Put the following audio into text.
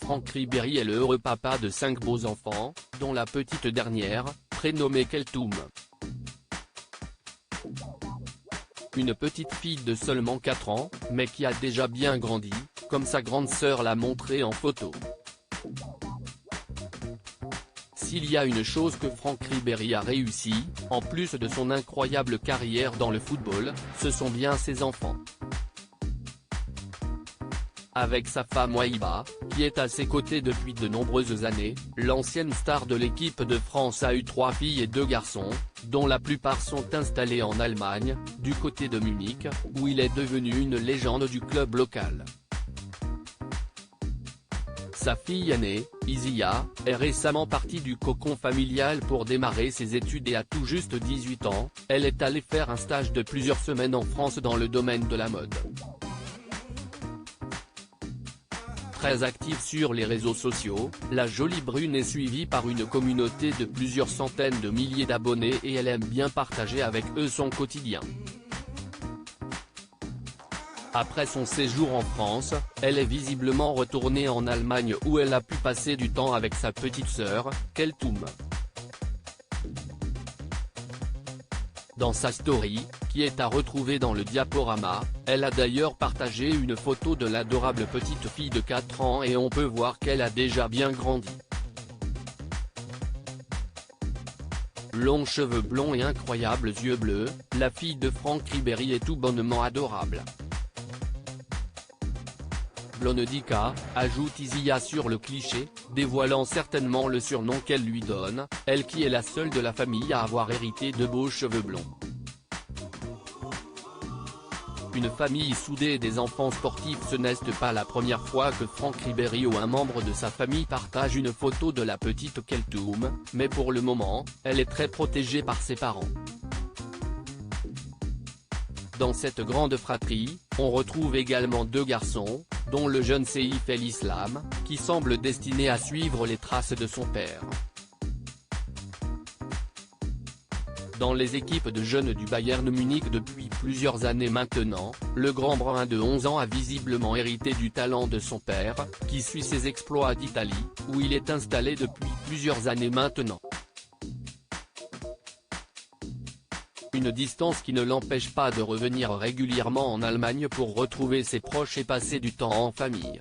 Franck Ribéry est le heureux papa de 5 beaux enfants, dont la petite dernière, prénommée Keltoum. Une petite fille de seulement 4 ans, mais qui a déjà bien grandi, comme sa grande sœur l'a montré en photo. S'il y a une chose que Franck Ribéry a réussi, en plus de son incroyable carrière dans le football, ce sont bien ses enfants. Avec sa femme Wahiba, qui est à ses côtés depuis de nombreuses années, l'ancienne star de l'équipe de France a eu 3 filles et 2 garçons, dont la plupart sont installés en Allemagne, du côté de Munich, où il est devenu une légende du club local. Sa fille aînée, Isia, est récemment partie du cocon familial pour démarrer ses études et à tout juste 18 ans, elle est allée faire un stage de plusieurs semaines en France dans le domaine de la mode. Très active sur les réseaux sociaux, la jolie brune est suivie par une communauté de plusieurs centaines de milliers d'abonnés et elle aime bien partager avec eux son quotidien. Après son séjour en France, elle est visiblement retournée en Allemagne où elle a pu passer du temps avec sa petite sœur, Keltoum. Dans sa story, qui est à retrouver dans le diaporama, elle a d'ailleurs partagé une photo de l'adorable petite fille de 4 ans et on peut voir qu'elle a déjà bien grandi. Longs cheveux blonds et incroyables yeux bleus, la fille de Franck Ribéry est tout bonnement adorable. Blondica, ajoute Isia sur le cliché, dévoilant certainement le surnom qu'elle lui donne, elle qui est la seule de la famille à avoir hérité de beaux cheveux blonds. Une famille soudée et des enfants sportifs, ce n'est pas la première fois que Franck Ribéry ou un membre de sa famille partage une photo de la petite Keltoum, mais pour le moment, elle est très protégée par ses parents. Dans cette grande fratrie, on retrouve également 2 garçons, dont le jeune Seif El Islam, qui semble destiné à suivre les traces de son père. Dans les équipes de jeunes du Bayern Munich depuis plusieurs années maintenant, le grand brun de 11 ans a visiblement hérité du talent de son père, qui suit ses exploits d'Italie, où il est installé depuis plusieurs années maintenant. Une distance qui ne l'empêche pas de revenir régulièrement en Allemagne pour retrouver ses proches et passer du temps en famille.